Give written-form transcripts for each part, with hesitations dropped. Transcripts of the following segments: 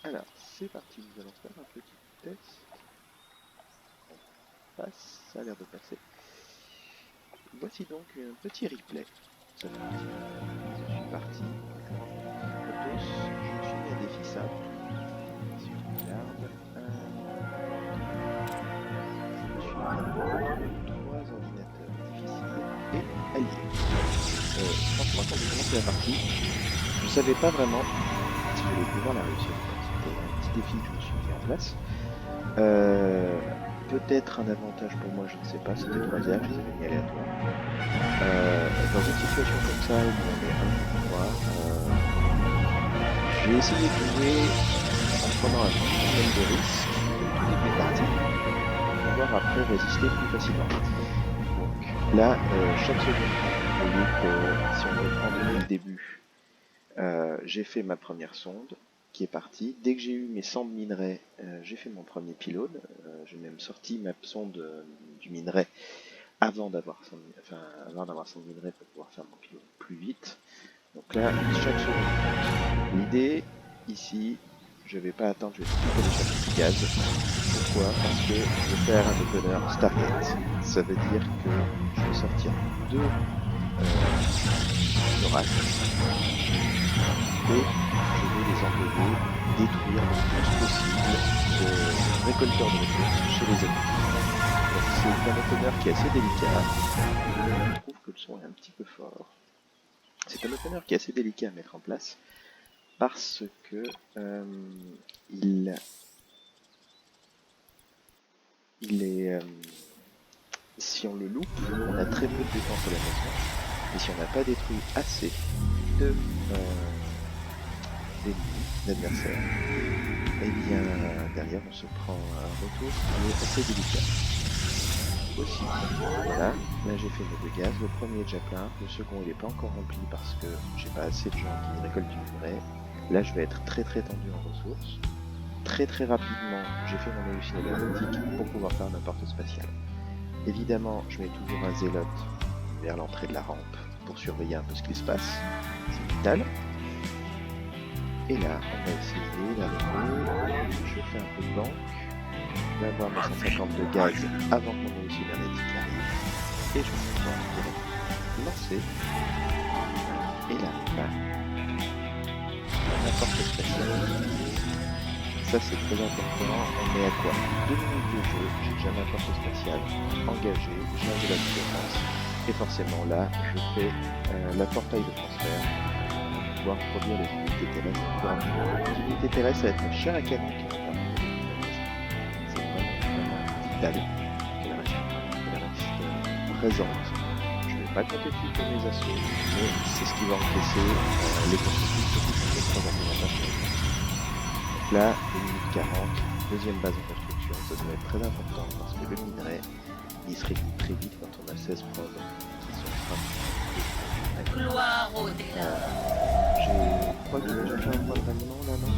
Alors, c'est parti, nous allons faire un petit test. On passe, ça a l'air de passer. Voici donc un petit replay. C'est parti. Je suis parti. Protos, je me suis mis un défi simple. Si on regarde, je me suis mis 3 ordinateurs difficiles et alliés. Franchement, quand j'ai commencé la partie, je ne savais pas vraiment si j'allais pouvoir la réussir. C'était un petit défi que je me suis mis en place. Peut-être un avantage pour moi, je ne sais pas, c'était 3 heures, je les avais mis aléatoires. Dans une situation comme ça où on est 1 contre 3, j'ai essayé de jouer en prenant un minimum de risque au tout début de partie pour pouvoir après résister plus facilement. Donc là, chaque seconde compte. Vous voyez que si on reprend depuis le début, j'ai fait ma première sonde qui est partie. Dès que j'ai eu mes 100 de minerais, j'ai fait mon premier pylône. J'ai même sorti ma sonde du minerai avant d'avoir 100 de minerais pour pouvoir faire mon pylône plus vite. Donc là, chaque seconde compte. L'idée, ici, je vais pas attendre, je vais tout de suite aller chercher du gaz. Pourquoi? Parce que je vais faire un opener Stargate. Ça veut dire que je vais sortir 2 oracles et je vais les envoyer détruire le plus possible de récolteurs de ressources chez les ennemis. Donc c'est un opener qui est assez délicat. Je trouve que le son est un petit peu fort. C'est un opener qui est assez délicat à mettre en place parce que il est si on le loupe, on a très peu de défense à la maison, et si on n'a pas détruit assez de d'adversaires, et bien derrière on se prend un retour qui est assez délicat. Aussi, voilà, là j'ai fait mes 2 gaz, le premier est déjà plein, le second il n'est pas encore rempli parce que j'ai pas assez de gens qui récoltent du minerai. Là je vais être très tendu en ressources. Très rapidement, j'ai fait mon hallucinogène analytique pour pouvoir faire un porte spatial. Évidemment, je mets toujours un zélote vers l'entrée de la rampe pour surveiller un peu ce qui se passe. C'est vital. Et là, on va essayer d'arriver. Je fais un peu de banque, d'avoir mes 150 de gaz avant que mon hallucinogène analytique arrive. Et je vais pouvoir direct lancer. Et là, bam. Un porte spatial. Ça c'est très important, on est à quoi? 2 minutes de jeu, j'ai déjà ma porte spatiale engagée, j'ai un de la différence, et forcément là, je fais la portail de transfert pour pouvoir produire les unités terrestres. Les unités terrestres, ça va être ma chair à canon qui va permettre de c'est vraiment vital qu'elle reste présente. Je ne vais pas compter dessus pour mes assauts, mais c'est ce qui va encaisser les constructions de 3 implémentations. Là, 2 minutes 40, deuxième base en construction, ça doit être très important parce que le minerai, il se réduit très vite quand on a 16 probes qui sont pratiques. Gloire au délà. Je crois que j'ai déjà fait un point de ralliement là, non?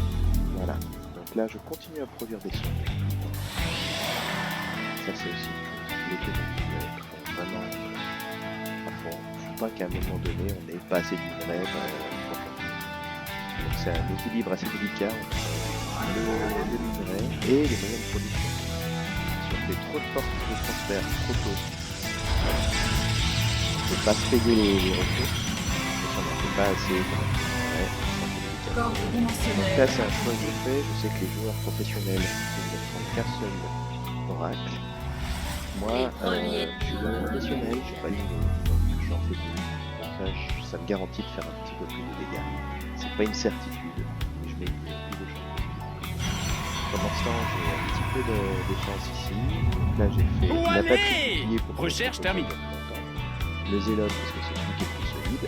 Voilà. Donc là, je continue à produire des sons. Ça, c'est aussi l'économie doit être vraiment à fond. Il ne faut pas qu'à un moment donné, on n'ait pas assez de minerai. Donc c'est un équilibre assez délicat entre le minerai et les moyens de production. Si on fait trop de portes de transfert trop tôt, on ne peut pas se payer les ressources, et si on n'en fait pas assez, donc là c'est un choix que je fais. Je sais que les joueurs professionnels ne font qu'un seul oracle. Moi, je suis joueur professionnel, je suis pas niveau, donc j'en fais 2. Comme ça me garantit de faire un petit peu plus de dégâts. C'est pas une certitude, mais je mets plus de chances. Pendant ce temps, j'ai un petit peu de défense ici. Donc là, j'ai fait la batterie bouclier pour recherche terminée. Le zélote parce que c'est celui qui est le plus solide.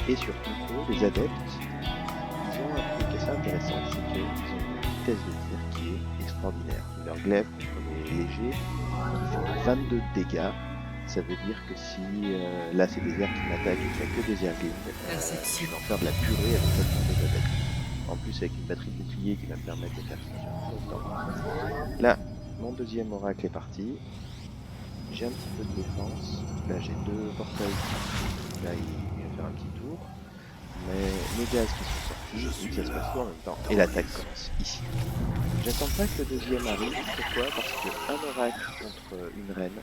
Et surtout que les adeptes, ils ont un truc assez intéressant, c'est qu'ils ont une vitesse de tir qui est extraordinaire. Leur glaive contre les légers, ils font 22 de dégâts. Ça veut dire que si là c'est des airs qui m'attaquent et qu'il n'y a que des airs je vais en faire de la purée avec cette bande d'adeptes. En plus avec une batterie bouclier qui va me permettre de faire ça sur longtemps. Là, mon deuxième oracle est parti. J'ai un petit peu de défense. Là j'ai 2 portails. Là il va faire un petit tour. mes gaz qui sont sortis, donc ça se passe tout en même temps, et l'attaque commence ici. J'attends pas que le deuxième arrive, pourquoi? Parce qu'un oracle contre une reine,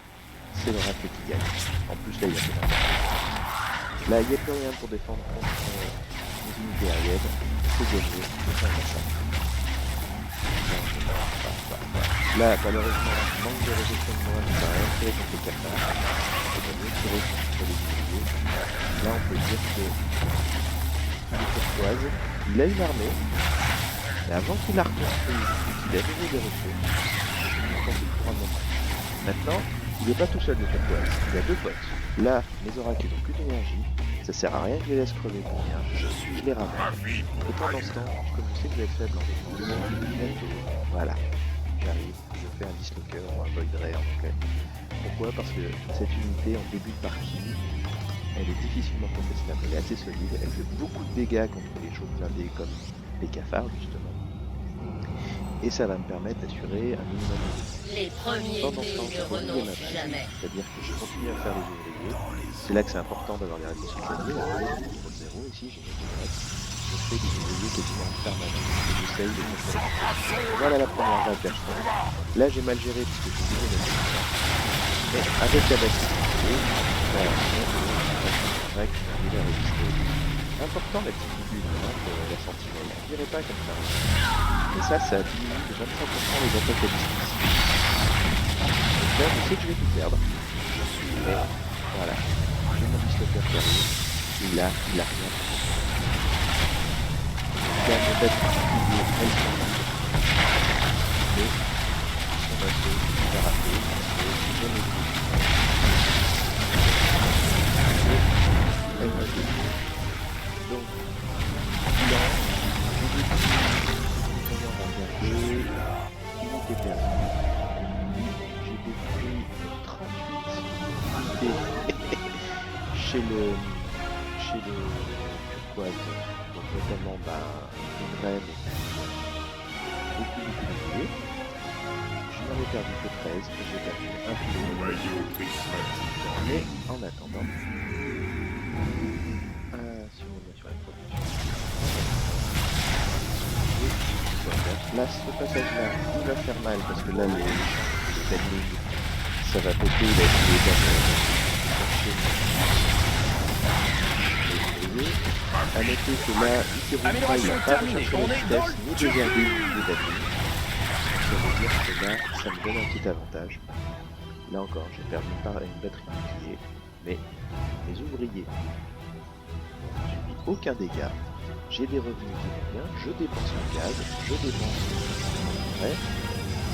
c'est l'oracle qui gagne. En plus là il y a pas d'argent. Là il n'y a plus rien pour défendre contre les unités aériennes, c'est gagné, je fais un massacre. Là malheureusement, manque de réseau de moi, ça n'a rien fait contre les cafards, c'est gagné, tiré contre les ouvriers. Là on peut dire que il est courtoise, il a une armée, mais avant qu'il la reconstruise, il a donné des ressources, je pense qu'il prend un moment. Maintenant, il n'est pas tout seul de courtoise, il a deux potes. Là, mes oracles n'ont plus d'énergie, ça sert à rien que je les laisse crever pour rien, je les ramène. Et pendant ce temps, comme je sais que je vais être faible en défense, voilà, j'arrive, je fais un dislocker ou un void ray en anglais. Pourquoi? Parce que cette unité en début de partie, elle est difficilement contestable, elle est assez solide, elle fait beaucoup de dégâts contre les choses blindées comme les cafards justement. Et ça va me permettre d'assurer un minimum de Les premiers pendant ce temps, ne renoncent jamais. c'est-à-dire que je continue à faire les ouvriers. C'est là que c'est important d'avoir les réponses citadines. Niveau 0 ici, j'ai mis direct. Je fais des ouvriers quasiment en permanence. Et j'essaye de contrôler. Voilà la première vague d'acheteurs. Là j'ai mal géré parce que j'ai oublié de mettre ça. Mais avec la batterie, voilà, c'est vrai que je suis arrivé à résister. Important la petite bidule pour la sentinelle. Je dirais pas comme ça. Et ça diminue de 25% les attaques à distance. Donc là, je sais que je vais tout perdre. Mais voilà, j'ai mon dislocker qui arrive. Il a rien. Il a une bête particulière, elle s'en va. Mais son assaut, il va rater. Et je donne le coup. Elle m'a dit. Donc, bilan, unité perdue. J'ai détruit 38 unités chez le turquoise, donc notamment une reine et beaucoup d'ouvriers. Je n'en ai perdu que 13, et j'ai perdu un pilote. Mais en attendant, si on met sur la production, là ce passage-là, il va faire mal parce que là les timings, ça va péter, il a été à noter que là, Amélioration terminée, on est dans le turfu. Ça veut dire que là, ça me donne un petit avantage. Là encore, j'ai perdu une batterie de bouclier, mais mes ouvriers n'ont subi aucun dégât. J'ai des revenus qui vont bien, je dépense mon gaz, je dépense mon minerai,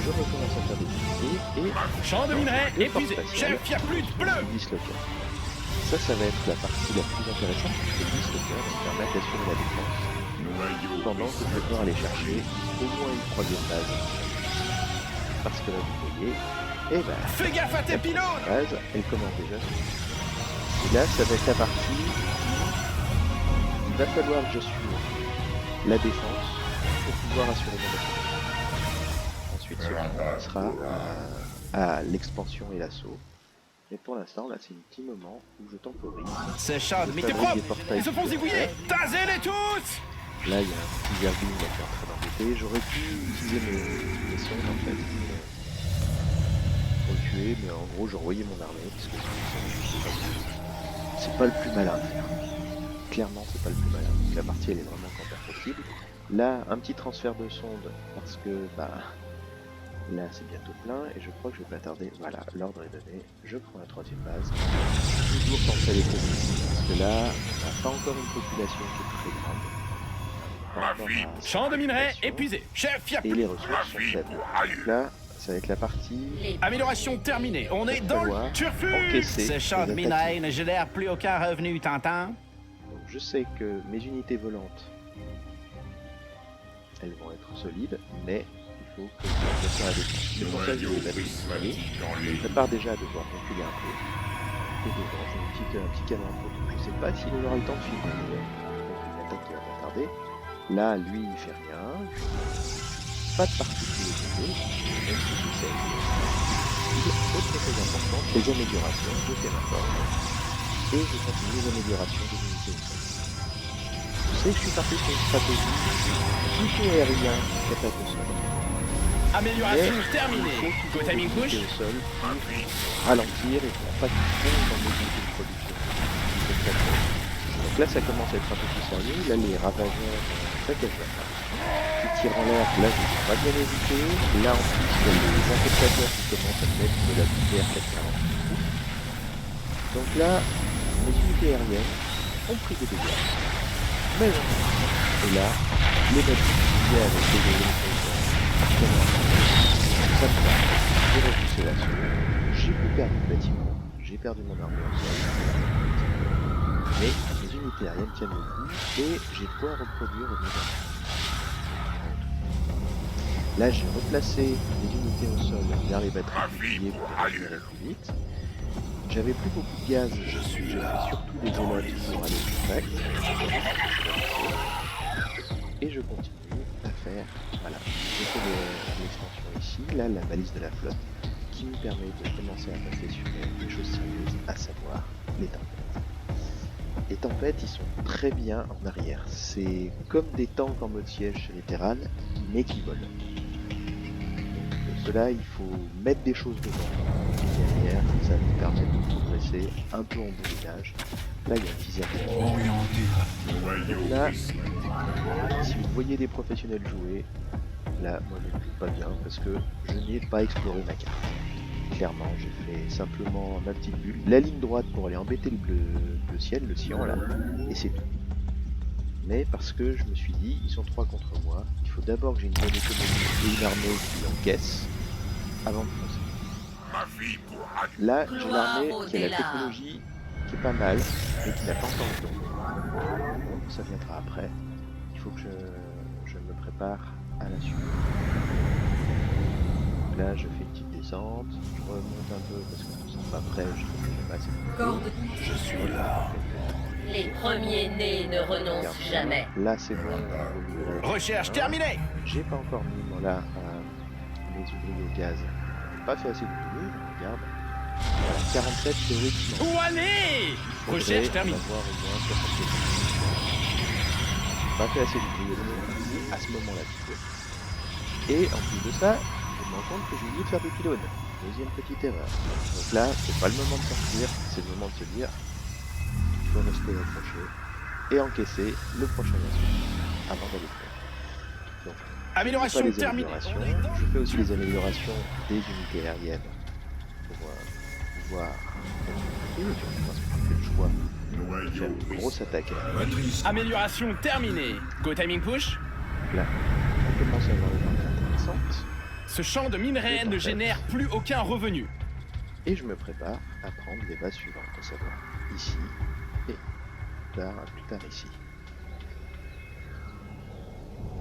je recommence à faire des unités et... Champ de minerai épuisé, chef, il n'y a plus de bleu. Dislocker. Ça va être la partie la plus intéressante, parce que le dislocker va me permettre d'assurer la défense. Pendant que je vais devoir aller chercher au moins une troisième base. Parce que là, vous voyez, et bah... Fais gaffe à tes pylônes. Base, elle commence déjà. Et là, ça va être la partie... Il va falloir que j'assure la défense pour pouvoir assurer mon défense. Ensuite, ce sera à l'expansion et l'assaut. Mais pour l'instant, là, c'est un petit moment où je temporise. C'est Chad, mais t'es propre. Ils se font zigouiller. Tasez-les tous. Là, il y a un petit Zerglin qui est en train d'embêter. J'aurais pu utiliser mes sondes, en fait, pour le tuer, mais en gros, j'ai envoyé mon armée, parce que c'est pas le plus malin à faire. Clairement, c'est pas le plus malin. La partie, elle est vraiment quand perfectible. Là, un petit transfert de sonde, parce que, là, c'est bientôt plein, et je crois que je vais pas tarder. Voilà, l'ordre est donné. Je prends la troisième base. Toujours penser à les communes, parce que là, on n'a pas encore une population qui est très grande. Champ de minerai épuisé, chef, il n'y a et plus. les ressources sont faibles. Donc là, ça va être la partie... Amélioration terminée, on est dans le turfu. Ces champs de minerai ne génèrent plus aucun revenu, t'entends? Donc je sais que mes unités volantes, elles vont être solides, mais il faut que je fasse la défense. C'est pour ça que je vais battre. Je prépare déjà à devoir reculer un peu. Et devant, j'ai un petit canon en proton. Je sais pas s'il aura le temps de finir. Donc une attaque qui va pas tarder. Là, lui, il fait rien. Pas de particularité, même si j'essaie. Autre chose importante, les améliorations, je fais ma forme. Et je continue les améliorations des unités. Et je suis parti sur une stratégie plutôt aérien qu'attaque au sol. Amélioration terminée. Go timing push. Au sol pour ralentir et pour pas qu'il tombe dans mes unités de production. Donc là ça commence à être un peu plus sérieux. Là les ravageurs saccageurs qui tirent en l'air, là je ne peux pas bien éviter. Là en plus il y a les infectateurs qui commencent à mettre de la lumière 440. Donc là mes unités aériennes ont pris des dégâts. Mais non. Et là, les bâtiments qui viennent avec les dégâts ça me va. J'ai repoussé l'assaut. J'ai pu perdre le bâtiment. J'ai perdu mon armure au sol. Mais les unités aériennes tiennent le coup et j'ai de quoi reproduire au niveau. Là, j'ai replacé les unités au sol vers les batteries boucliers pour les récupérer plus vite. J'avais plus beaucoup de gaz, j'ai fait surtout des élotes pour aller au contact. Et je continue à faire, voilà, j'ai fait l'extension ici, là la balise de la flotte, qui me permet de commencer à passer sur des choses sérieuses, à savoir les tempêtes. Les tempêtes, ils sont très bien en arrière, c'est comme des tanks en mode siège latéral, mais qui volent. Donc cela, il faut mettre des choses devant. Derrière, ça nous permet de progresser un peu en bourrinage. Là, il y a un viseur. Donc là, si vous voyez des professionnels jouer, là, moi je ne joue pas bien parce que je n'ai pas exploré ma carte. Clairement, j'ai fait simplement ma petite bulle, la ligne droite pour aller embêter le bleu ciel, le cyan là, et c'est tout. Mais parce que je me suis dit, ils sont 3 contre moi, il faut d'abord que j'ai une bonne économie et une armée qui encaisse avant de foncer. Là, j'ai l'armée qui a la technologie qui est pas mal, mais qui n'a pas encore le tour. Bon, ça viendra après. Il faut que je me prépare à la suite. Donc là, je fais une petite descente, je remonte un peu parce que je ne sens pas prêt, je passe. Je suis là. Les premiers-nés ne renoncent jamais. Là, c'est bon. Recherche terminée. J'ai pas encore mis, moi là, mes ouvriers au gaz. J'ai pas fait assez d'ouvriers, regarde. Voilà, 47 théoriquement. Où aller? Recherche terminée. Pas fait assez d'ouvriers à ce moment-là. Et en plus de ça, je me rends compte que j'ai oublié de faire des pylônes. Deuxième petite erreur. Donc là, c'est pas le moment de sortir, c'est le moment de se dire il faut rester accroché et encaisser le prochain assaut avant d'aller faire. Donc, amélioration terminée. Je fais aussi les améliorations des unités aériennes pour pouvoir fait le choix de faire une grosse attaque. Amélioration terminée. Go timing push. Là, on commence à avoir des ventes intéressantes. Ce champ de minerais ne génère plus aucun revenu. Et je me prépare à prendre les bases suivantes, à savoir ici et plus tard ici.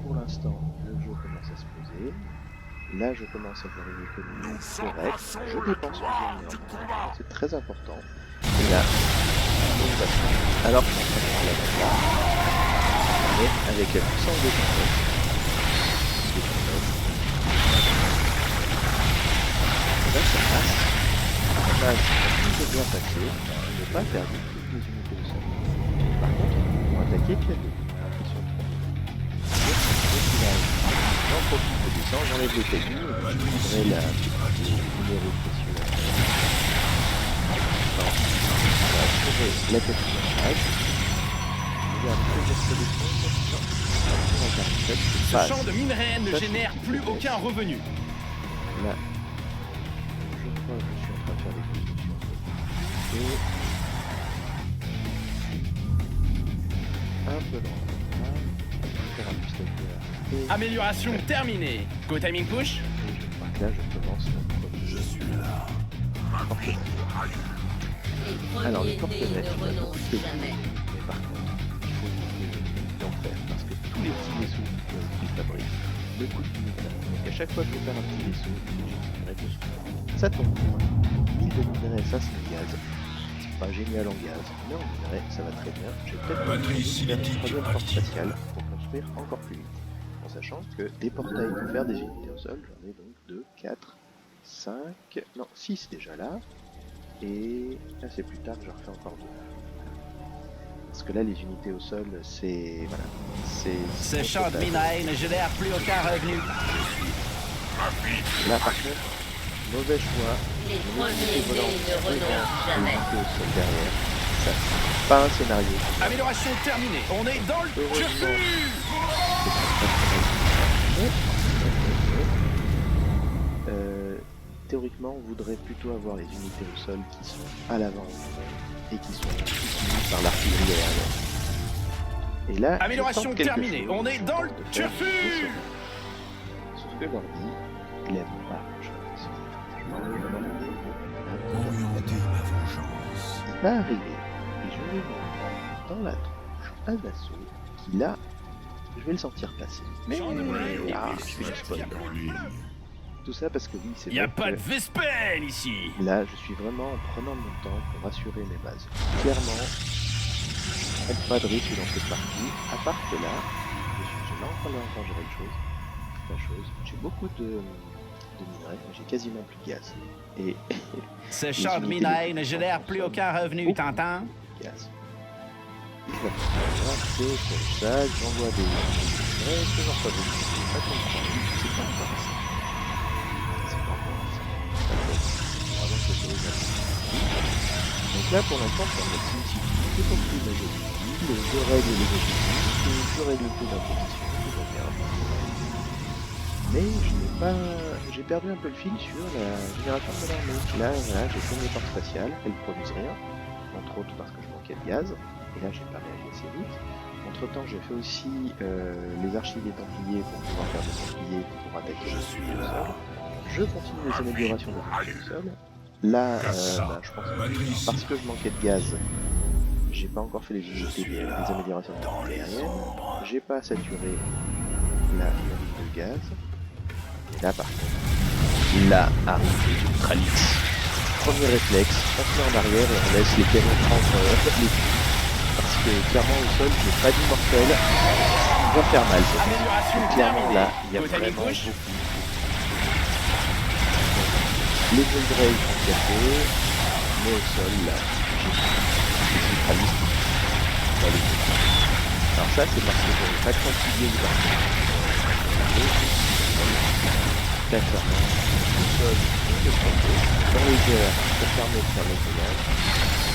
Pour l'instant, le jeu commence à se poser. Là, je commence à avoir une économie correcte. Je dépense bien, c'est très important. Et là, on va faire. Alors, on va faire la bataille. Mais avec la puissance des tempêtes. Là, ça passe. Ça passe plus bien passé. Je n'ai pas perdu toutes les unités au sol. Par contre, pour attaquer, il y a deux. Ils sont trois. J'en profite de descendre, j'enlève les cailloux, je prendrai la numéro précieux. Non, on va assurer la quatrième page. Regarde, je vais faire des comptes. Ce champ de minerais ne génère plus aucun revenu. Là, je crois que je suis en train de faire des constructions. Et un peu lent. Faire un petit amélioration terminée. Go timing push. Et je crois que là, je commence notre... Je suis là. Alors, les porte-fenêtres, il y a beaucoup de techniques, mais par contre, il faut éviter d'en faire, parce que tous les petits vaisseaux qu'ils fabriquent ne coûtent 1000 minerais. Donc à chaque fois que je vais faire un petit vaisseau, j'ai du minerai dessus. Ça tombe pour moi. 1000 de minerais, ça c'est le gaz. C'est pas génial en gaz, mais en minerai, ça va très bien. J'ai peut-être une troisième porte spatiale pour construire encore plus vite. En sachant que des portails pour faire des unités au sol, j'en ai donc 2, 4, 5, non 6 déjà là. Et là c'est plus tard que je refais encore 2. Parce que là, les unités au sol, c'est... Voilà. Ce champ de minerai ne génère plus aucun revenu. Là, par contre, mauvais choix. Les premiers nés ne renoncent jamais. Unités au sol derrière. Ça, c'est pas un scénario. Amélioration terminée. On est dans le turfu. Théoriquement, on voudrait plutôt avoir les unités au sol qui sont à l'avant et qui sont soutenues par l'artillerie aérienne. Et là, Amélioration terminée. On est dans le turfu. Sauf que l'ordi, il aime pas Orienter ma vengeance. il va arriver et je vais voir dans la tronche un vaisseau qui là, je vais le sentir passer. Mais ah, je suis spoil. Tout ça parce que oui, c'est Y a vrai pas que de Vespel ici. là, je suis vraiment en prenant mon temps pour assurer mes bases. Clairement, je prends pas de risque dans cette partie, à part que là, je suis là en train d'engendrer la chose. J'ai beaucoup de minerais, mais j'ai quasiment plus de gaz. Et Ce champ de minerai ne génère plus aucun revenu, t'entends? gaz. Je vais faire c'est ça, j'envoie des minerais, je j'en fais des minerais, ça comprend, c'est pas encore ça. C'est pas encore ça. Vraiment, c'est autorisé. Donc là, pour l'instant, ça me simplifie. J'ai compris mes objectifs, je règle les objectifs, je règle le taux d'imposition, tout va bien. Mais je n'ai pas... J'ai perdu un peu le fil sur la génération de l'armée. Là, voilà, j'ai fait mes portes spatiales, elles ne produisent rien, entre autres parce que je manquais de gaz, et là, j'ai pas réagi assez vite. Entre temps, j'ai fait aussi les archives des Templiers pour pouvoir faire des Templiers pour attaquer le sol. Je continue les améliorations de au sol. Là, je pense que parce que je manquais de gaz, j'ai pas encore fait les unités des améliorations de aériennes. J'ai pas saturé la unité de gaz. Et là, par contre, là arrive les Ultralix. Premier réflexe, on se met en arrière et on laisse les canons prendre les coups. Parce que clairement au sol, j'ai pas d'immortel. Il va faire mal. Donc, clairement là, il y a vraiment beaucoup. Les Voidray sont cassés, mais au sol, là, j'ai des Ultralistes dans les coups. Alors ça, c'est parce que je n'avais pas de templier ou d'accord. Au sol, on peut frapper. Dans les airs, ça permet de faire le voyage.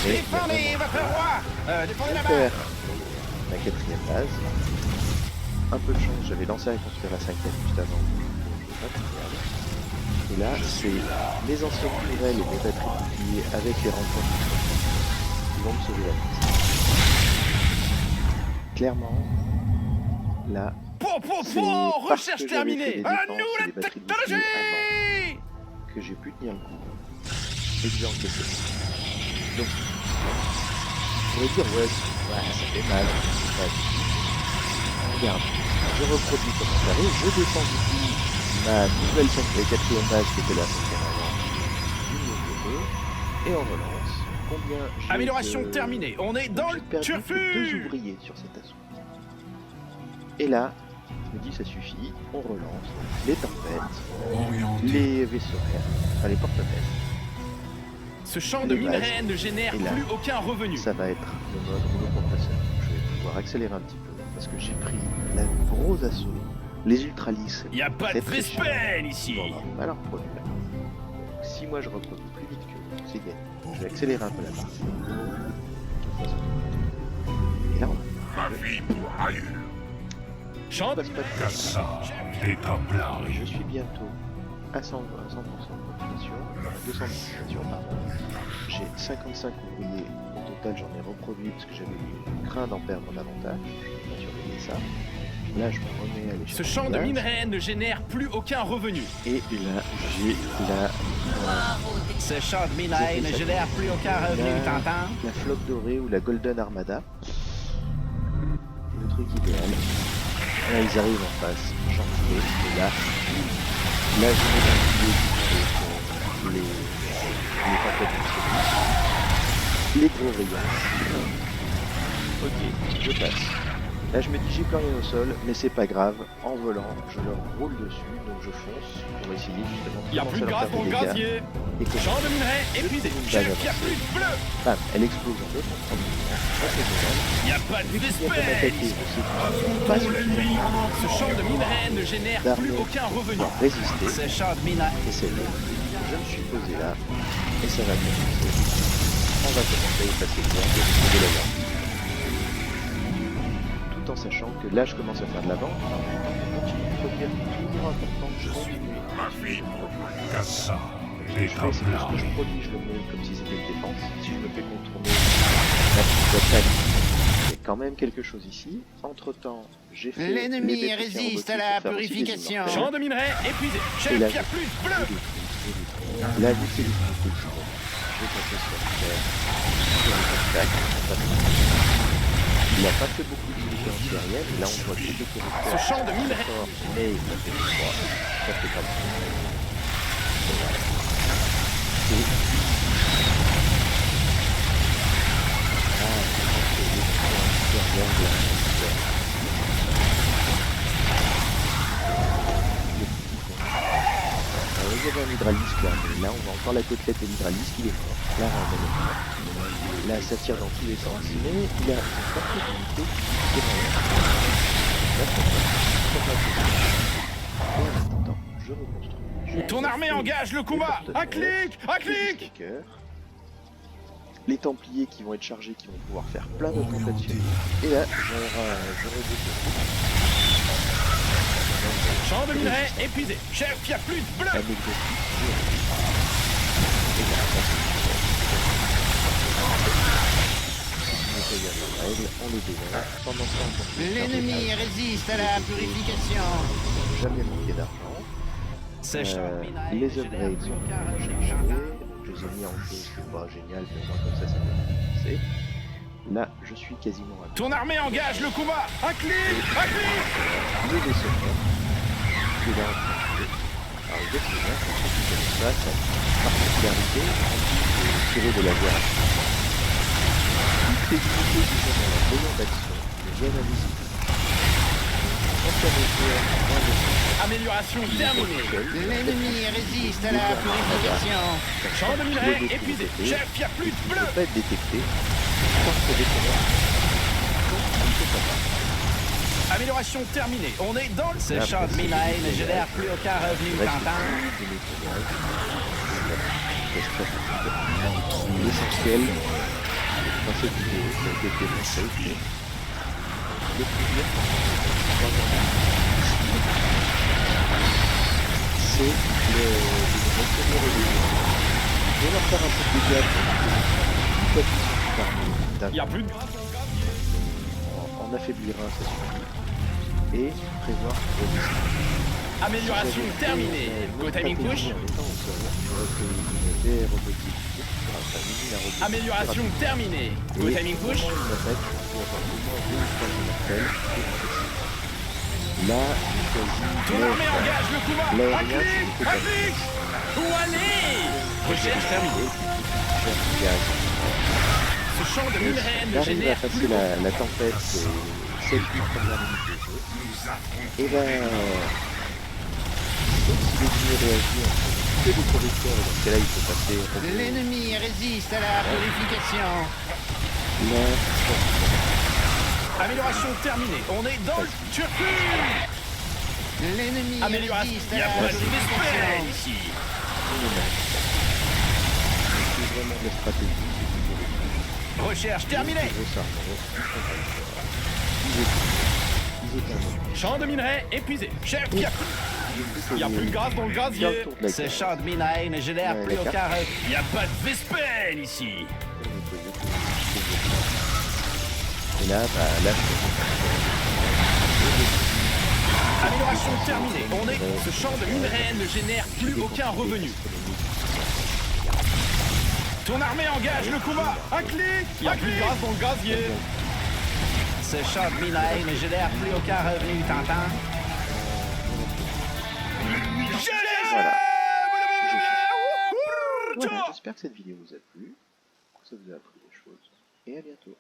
Défendez votre roi. Défendez la On base. perd la quatrième base. Un peu de chance, j'avais lancé à construire la cinquième juste avant. Je vais pas tout perdre. Et là, c'est les anciennes tourelles et mes batteries boucliers avec les renforts qui vont me sauver la vie. Clairement, là, c'est parce Recherche que j'avais fait terminée. des À défenses nous et la des batteries technologie. boucliers avant que j'ai pu tenir le coup et que j'ai encaissé. Donc, je pourrais dire, ouais, ça fait mal. Regarde, je reproduis comment ça arrive, je descends du coup ma nouvelle quatrième base qui était la cinquième avant, du niveau 2, et on relance. Combien j'ai Amélioration terminée. On est dans le perdu que 2 turfu. ouvriers sur cet assaut. Et là, je me dis ça suffit, on relance les tempêtes, Orienter. les vaisseaux air, enfin les porte-têtes. Ce champ de Les bases. minerai ne génère Et là, plus aucun revenu. Ça va être le mode monocompresseur. Je vais pouvoir accélérer un petit peu parce que j'ai pris la gros assaut, les Ultralix. Y a pas de Vespel ici. On va pas leur produire. Donc, si moi je reproduis plus vite que c'est gagné, je vais accélérer un peu la partie. Et là, Chante. passe pas de je suis bientôt à 100% de population, 200 de population, pardon. J'ai 55 ouvriers, au total j'en ai reproduit parce que j'avais eu craint d'en perdre davantage, je vais surveiller ça. Là je me remets à l'échelle. Ce champ de minerai ne génère plus aucun revenu. Et là j'ai Ce champ de minerai ne génère plus aucun revenu, t'entends? la flotte dorée ou la Golden Armada. Le truc idéal. Là ils arrivent en face, j'en fais, et là je mets les tempêtes de les gros rayons. Ok, je passe. Là je me dis j'ai plus rien au sol, mais c'est pas grave, en volant, je leur roule dessus, donc je fonce pour essayer justement Y a plus de gaz dans le gazier. Et que Champ de minerai épuisé. Chef, y a plus de bleu. bam, elle explose en deux, ça c'est génial. Y a pas de Il y a pas d'espèce. d'attaquer, c'est pas suffisamment Ce champ de minerai ne génère plus aucun revenu. pour résister, Ce champ de minerai. et c'est bon. Je me suis posé là, et ça va bien passer. On va commencer à y passer le temps de retrouver la lampe. Tout en sachant que là je commence à faire de la vente, je continue de produire, toujours important que je continue. Ma fille, Cassa, Je les fais ce que je tables. produis, je le mets comme si c'était une défense. Si je me fais contourner la petite attaque, il y a quand même quelque chose ici. Entre temps, j'ai fait. L'ennemi les résiste robotiques à la pour faire aussi des purification. immortels. Champ de minerai épuisé. Et Chef, là, y a plus de bleu. Là, vous c'est les unités qui vont. Je vais passer sur terre, sur les contacts. Il n'a pas fait beaucoup d'unités antiaériennes, et là on voit que les Ce champ de minerai. mais il a fait 3. Ça fait pas mal. Il y avait un hydralisque là, mais là on voit encore la côtelette de l'hydralisque, il est mort. Là, on est mort. Là ça tire dans tous les sens, mais il a une partie d'unité qui est mort. Là, et en attendant, je reconstruis. Ton armée engage le combat. Un clic, un clic. Les Templiers qui vont être chargés, qui vont pouvoir faire plein d'autres tentatives. Et là, j'aurai Champ de minerai épuisé. Chef, y a plus de bleu. un exercice. Et là, on les dévore. Pendant ce temps, on continue de faire des L'ennemi tâches. résiste à la purification. Jamais manqué d'argent. Ce champ de minerai. Les ne génère upgrades plus sont aucun revenu. cherchés. Je les ai mis en jeu, c'est pas génial, mais au moins comme ça va commencer. Là, je suis quasiment à Ton armée engage le combat. Un clic, un clic. le vaisseau qui est là en train de jouer. Alors, le vaisseau là, pour ceux qui connaissent pas, sa particularité, en plus de tirer de la guerre, toutes les unités qui sont dans leur rayon d'action viennent à visiter. Amélioration terminée. L'ennemi résiste à la purification. Champ de minerai épuisé. Chef, y a plus de Il ne bleu. peut pas être détecté par ce vaisseau-là. Donc, il ne peut pas faire. Amélioration terminée. On est dans le... Ce champ de minerai ne génère plus aucun revenu tentant. L'essentiel dans cette vidéo, ça a été démontré que le plaisir, c'est le retourner au début. Je vais leur faire un peu de dégâts Y a plus de... en affaiblir un, ça suffit. Et prévoir pour le Amélioration terminée. Go timing push. Amélioration terminée. Go timing push. Là, Ton armée engage le combat. Un clic, un clic. Où aller? Recherche terminée. Ce champ de minerai ne J'arrive à génère passer plus... la tempête, c'est 7-8 premières minutes de jeu. Et ben, sauf si l'ennemi réagit en que des correcteurs, et dans ce cas-là, il faut passer... L'ennemi résiste à la purification. Là, Amélioration terminée. On est dans le turcu. L'ennemi Amélioration. résiste Il y à a la pas de purification. d'espèce ici. c'est vraiment de la stratégie. Recherche terminée. Champ de minerai épuisé. Chef, y a plus de gaz dans le gazier. Ce champ de minerai ne génère plus aucun revenu. Y a pas de Vespel ici. Et là, bah, là, Amélioration terminée. On est... Ce champ de minerai ne génère plus aucun revenu. Ton armée engage le combat. Un clic. Y a plus de gaz dans le gazier. Ce champ de minerai ne génère plus aucun revenu tentant. Voilà, j'espère que cette vidéo vous a plu, que ça vous a appris des choses, et à bientôt.